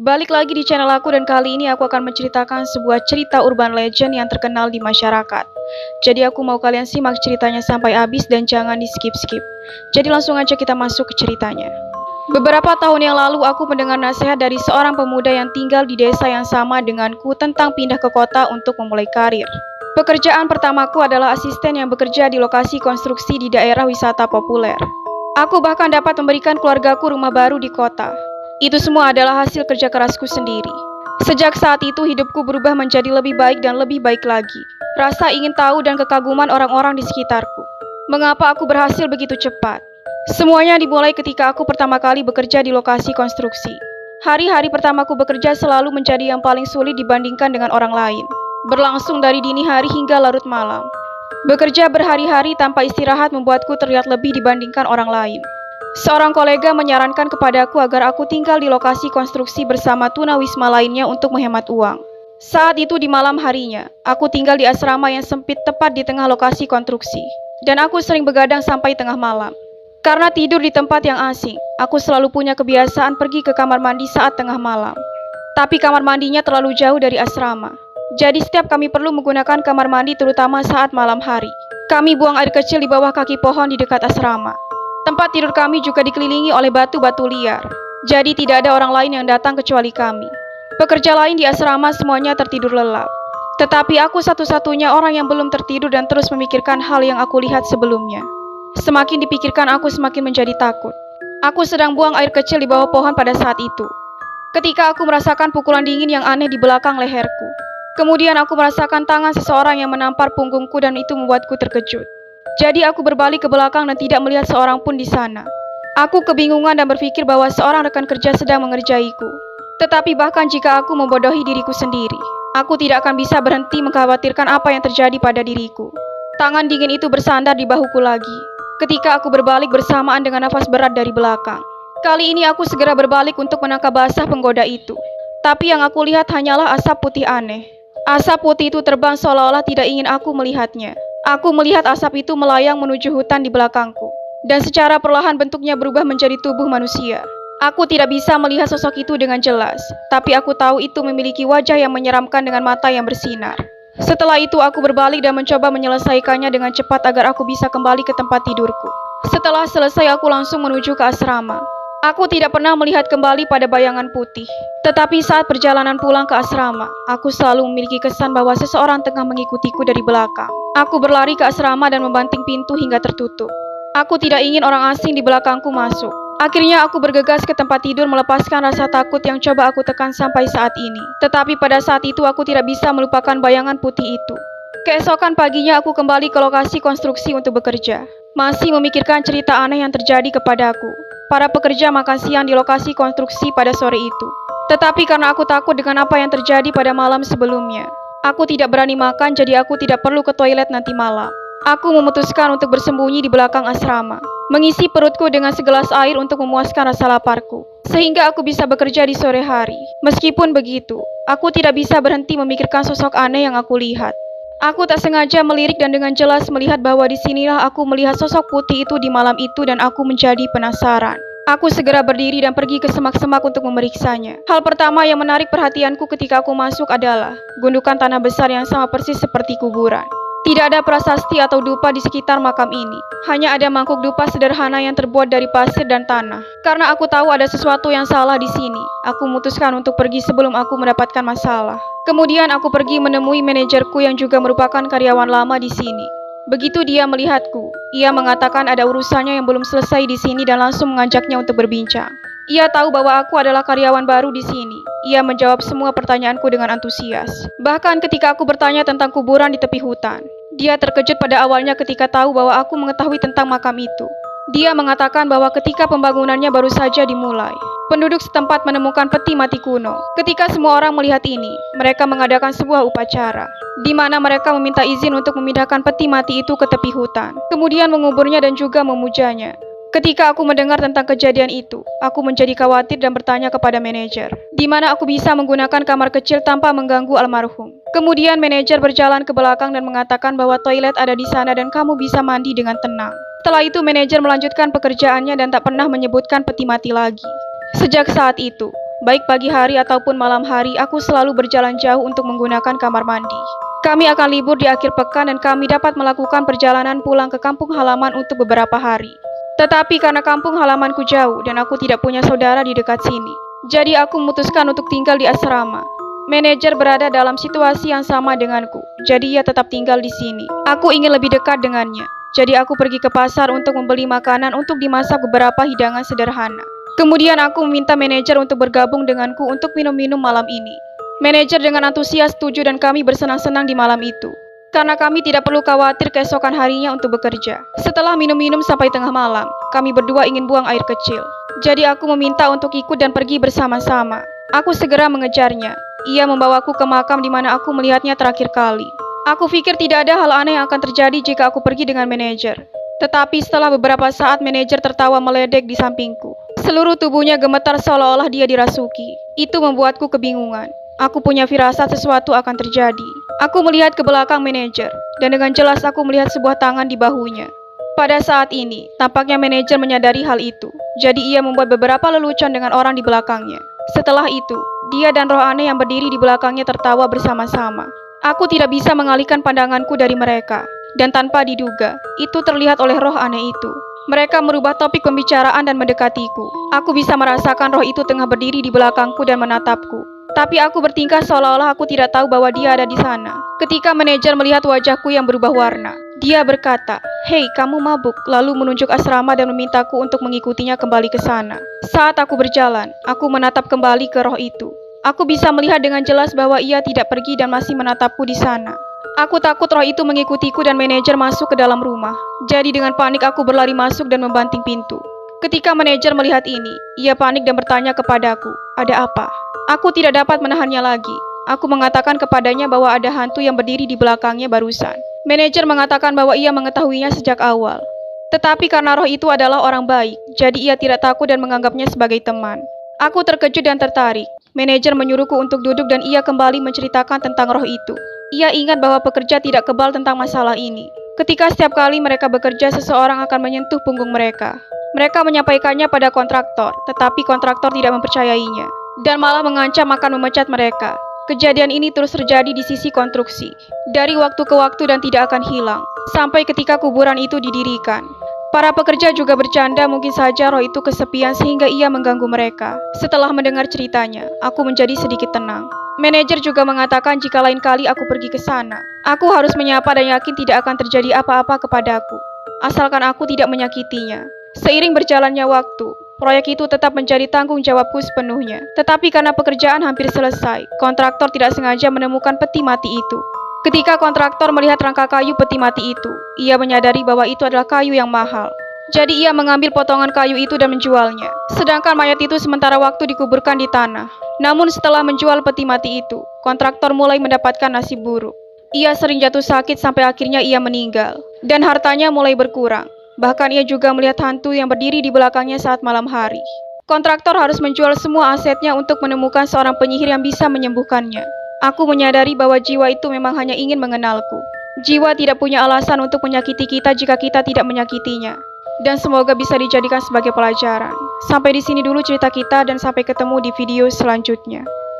Balik lagi di channel aku dan kali ini aku akan menceritakan sebuah cerita urban legend yang terkenal di masyarakat. Jadi aku mau kalian simak ceritanya sampai habis dan jangan di skip-skip. Jadi langsung aja kita masuk ke ceritanya. Beberapa tahun yang lalu aku mendengar nasihat dari seorang pemuda yang tinggal di desa yang sama denganku tentang pindah ke kota untuk memulai karir. Pekerjaan pertamaku adalah asisten yang bekerja di lokasi konstruksi di daerah wisata populer. Aku bahkan dapat memberikan keluargaku rumah baru di kota. Itu semua adalah hasil kerja kerasku sendiri. Sejak saat itu hidupku berubah menjadi lebih baik dan lebih baik lagi. Rasa ingin tahu dan kekaguman orang-orang di sekitarku. Mengapa aku berhasil begitu cepat? Semuanya dimulai ketika aku pertama kali bekerja di lokasi konstruksi. Hari-hari pertamaku bekerja selalu menjadi yang paling sulit dibandingkan dengan orang lain. Berlangsung dari dini hari hingga larut malam. Bekerja berhari-hari tanpa istirahat membuatku terlihat lebih dibandingkan orang lain. Seorang kolega menyarankan kepadaku agar aku tinggal di lokasi konstruksi bersama tunawisma lainnya untuk menghemat uang. Saat itu di malam harinya, aku tinggal di asrama yang sempit tepat di tengah lokasi konstruksi. Dan aku sering begadang sampai tengah malam. Karena tidur di tempat yang asing, aku selalu punya kebiasaan pergi ke kamar mandi saat tengah malam. Tapi kamar mandinya terlalu jauh dari asrama. Jadi setiap kami perlu menggunakan kamar mandi terutama saat malam hari. Kami buang air kecil di bawah kaki pohon di dekat asrama. Tempat tidur kami juga dikelilingi oleh batu-batu liar. Jadi tidak ada orang lain yang datang kecuali kami. Pekerja lain di asrama semuanya tertidur lelap. Tetapi aku satu-satunya orang yang belum tertidur dan terus memikirkan hal yang aku lihat sebelumnya. Semakin dipikirkan aku semakin menjadi takut. Aku sedang buang air kecil di bawah pohon pada saat itu. Ketika aku merasakan pukulan dingin yang aneh di belakang leherku. Kemudian aku merasakan tangan seseorang yang menampar punggungku dan itu membuatku terkejut. Jadi aku berbalik ke belakang dan tidak melihat seorang pun di sana. Aku kebingungan dan berpikir bahwa seorang rekan kerja sedang mengerjaiku. Tetapi bahkan jika aku membodohi diriku sendiri, aku tidak akan bisa berhenti mengkhawatirkan apa yang terjadi pada diriku. Tangan dingin itu bersandar di bahuku lagi. Ketika aku berbalik bersamaan dengan nafas berat dari belakang. Kali ini aku segera berbalik untuk menangkap basah penggoda itu. Tapi yang aku lihat hanyalah asap putih aneh. Asap putih itu terbang seolah-olah tidak ingin aku melihatnya. Aku melihat asap itu melayang menuju hutan di belakangku. Dan secara perlahan bentuknya berubah menjadi tubuh manusia. Aku tidak bisa melihat sosok itu dengan jelas. Tapi aku tahu itu memiliki wajah yang menyeramkan dengan mata yang bersinar. Setelah itu aku berbalik dan mencoba menyelesaikannya dengan cepat agar aku bisa kembali ke tempat tidurku. Setelah selesai aku langsung menuju ke asrama. Aku tidak pernah melihat kembali pada bayangan putih. Tetapi saat perjalanan pulang ke asrama, aku selalu memiliki kesan bahwa seseorang tengah mengikutiku dari belakang. Aku berlari ke asrama dan membanting pintu hingga tertutup. Aku tidak ingin orang asing di belakangku masuk. Akhirnya aku bergegas ke tempat tidur melepaskan rasa takut yang coba aku tekan sampai saat ini. Tetapi pada saat itu aku tidak bisa melupakan bayangan putih itu. Keesokan paginya aku kembali ke lokasi konstruksi untuk bekerja. Masih memikirkan cerita aneh yang terjadi kepadaku. Para pekerja makan siang di lokasi konstruksi pada sore itu. Tetapi karena aku takut dengan apa yang terjadi pada malam sebelumnya, aku tidak berani makan jadi aku tidak perlu ke toilet nanti malam. Aku memutuskan untuk bersembunyi di belakang asrama, mengisi perutku dengan segelas air untuk memuaskan rasa laparku, sehingga aku bisa bekerja di sore hari. Meskipun begitu, aku tidak bisa berhenti memikirkan sosok aneh yang aku lihat. Aku tak sengaja melirik dan dengan jelas melihat bahwa disinilah aku melihat sosok putih itu di malam itu dan aku menjadi penasaran. Aku segera berdiri dan pergi ke semak-semak untuk memeriksanya. Hal pertama yang menarik perhatianku ketika aku masuk adalah gundukan tanah besar yang sama persis seperti kuburan. Tidak ada prasasti atau dupa di sekitar makam ini. Hanya ada mangkuk dupa sederhana yang terbuat dari pasir dan tanah. Karena aku tahu ada sesuatu yang salah di sini, aku memutuskan untuk pergi sebelum aku mendapatkan masalah. Kemudian aku pergi menemui manajerku yang juga merupakan karyawan lama di sini. Begitu dia melihatku, ia mengatakan ada urusannya yang belum selesai di sini dan langsung mengajaknya untuk berbincang. Ia tahu bahwa aku adalah karyawan baru di sini. Ia menjawab semua pertanyaanku dengan antusias. Bahkan ketika aku bertanya tentang kuburan di tepi hutan, dia terkejut pada awalnya ketika tahu bahwa aku mengetahui tentang makam itu. Dia mengatakan bahwa ketika pembangunannya baru saja dimulai, penduduk setempat menemukan peti mati kuno. Ketika semua orang melihat ini, mereka mengadakan sebuah upacara, di mana mereka meminta izin untuk memindahkan peti mati itu ke tepi hutan, kemudian menguburnya dan juga memujanya. Ketika aku mendengar tentang kejadian itu, aku menjadi khawatir dan bertanya kepada manajer, di mana aku bisa menggunakan kamar kecil tanpa mengganggu almarhum. Kemudian manajer berjalan ke belakang dan mengatakan bahwa toilet ada di sana dan kamu bisa mandi dengan tenang. Setelah itu manajer melanjutkan pekerjaannya dan tak pernah menyebutkan peti mati lagi. Sejak saat itu, Baik pagi hari ataupun malam hari, aku selalu berjalan jauh untuk menggunakan kamar mandi. Kami akan libur di akhir pekan dan kami dapat melakukan perjalanan pulang ke kampung halaman untuk beberapa hari. Tetapi karena kampung halamanku jauh dan aku tidak punya saudara di dekat sini, jadi aku memutuskan untuk tinggal di asrama. Manajer berada dalam situasi yang sama denganku, jadi ia tetap tinggal di sini. Aku ingin lebih dekat dengannya, jadi aku pergi ke pasar untuk membeli makanan untuk dimasak beberapa hidangan sederhana. Kemudian aku meminta manajer untuk bergabung denganku untuk minum-minum malam ini. Manajer dengan antusias setuju dan kami bersenang-senang di malam itu. Karena kami tidak perlu khawatir keesokan harinya untuk bekerja. Setelah minum-minum sampai tengah malam, kami berdua ingin buang air kecil. Jadi aku meminta untuk ikut dan pergi bersama-sama. Aku segera mengejarnya. Ia membawaku ke makam di mana aku melihatnya terakhir kali. Aku pikir tidak ada hal aneh yang akan terjadi jika aku pergi dengan manajer. Tetapi setelah beberapa saat manajer tertawa meledek di sampingku. Seluruh tubuhnya gemetar seolah-olah dia dirasuki. Itu membuatku kebingungan. Aku punya firasat sesuatu akan terjadi. Aku melihat ke belakang manajer, dan dengan jelas aku melihat sebuah tangan di bahunya. Pada saat ini, tampaknya manajer menyadari hal itu. Jadi ia membuat beberapa lelucon dengan orang di belakangnya. Setelah itu, dia dan roh aneh yang berdiri di belakangnya tertawa bersama-sama. Aku tidak bisa mengalihkan pandanganku dari mereka. Dan tanpa diduga, itu terlihat oleh roh aneh itu. Mereka merubah topik pembicaraan dan mendekatiku. Aku bisa merasakan roh itu tengah berdiri di belakangku dan menatapku. Tapi aku bertingkah seolah-olah aku tidak tahu bahwa dia ada di sana. Ketika manajer melihat wajahku yang berubah warna, dia berkata, "Hei, kamu mabuk," lalu menunjuk asrama dan memintaku untuk mengikutinya kembali ke sana. Saat aku berjalan, aku menatap kembali ke roh itu. Aku bisa melihat dengan jelas bahwa ia tidak pergi dan masih menatapku di sana. Aku takut roh itu mengikutiku dan manajer masuk ke dalam rumah. Jadi dengan panik aku berlari masuk dan membanting pintu. Ketika manajer melihat ini, ia panik dan bertanya kepadaku, "Ada apa?" Aku tidak dapat menahannya lagi. Aku mengatakan kepadanya bahwa ada hantu yang berdiri di belakangnya barusan. Manajer mengatakan bahwa ia mengetahuinya sejak awal. Tetapi karena roh itu adalah orang baik, jadi ia tidak takut dan menganggapnya sebagai teman. Aku terkejut dan tertarik. Manajer menyuruhku untuk duduk dan ia kembali menceritakan tentang roh itu. Ia ingat bahwa pekerja tidak kebal tentang masalah ini. Ketika setiap kali mereka bekerja, seseorang akan menyentuh punggung mereka. Mereka menyampaikannya pada kontraktor, tetapi kontraktor tidak mempercayainya dan malah mengancam akan memecat mereka. Kejadian ini terus terjadi di sisi konstruksi, dari waktu ke waktu dan tidak akan hilang, sampai ketika kuburan itu didirikan. Para pekerja juga bercanda mungkin saja roh itu kesepian sehingga ia mengganggu mereka. Setelah mendengar ceritanya, aku menjadi sedikit tenang. Manajer juga mengatakan jika lain kali aku pergi ke sana, aku harus menyapa dan yakin tidak akan terjadi apa-apa kepadaku, asalkan aku tidak menyakitinya. Seiring berjalannya waktu, proyek itu tetap menjadi tanggung jawabku sepenuhnya. Tetapi karena pekerjaan hampir selesai, kontraktor tidak sengaja menemukan peti mati itu. Ketika kontraktor melihat rangka kayu peti mati itu, ia menyadari bahwa itu adalah kayu yang mahal. Jadi ia mengambil potongan kayu itu dan menjualnya. Sedangkan mayat itu sementara waktu dikuburkan di tanah. Namun setelah menjual peti mati itu, kontraktor mulai mendapatkan nasib buruk. Ia sering jatuh sakit sampai akhirnya ia meninggal. Dan hartanya mulai berkurang. Bahkan ia juga melihat hantu yang berdiri di belakangnya saat malam hari. Kontraktor harus menjual semua asetnya untuk menemukan seorang penyihir yang bisa menyembuhkannya. Aku menyadari bahwa jiwa itu memang hanya ingin mengenalku. Jiwa tidak punya alasan untuk menyakiti kita jika kita tidak menyakitinya. Dan semoga bisa dijadikan sebagai pelajaran. Sampai di sini dulu cerita kita dan sampai ketemu di video selanjutnya.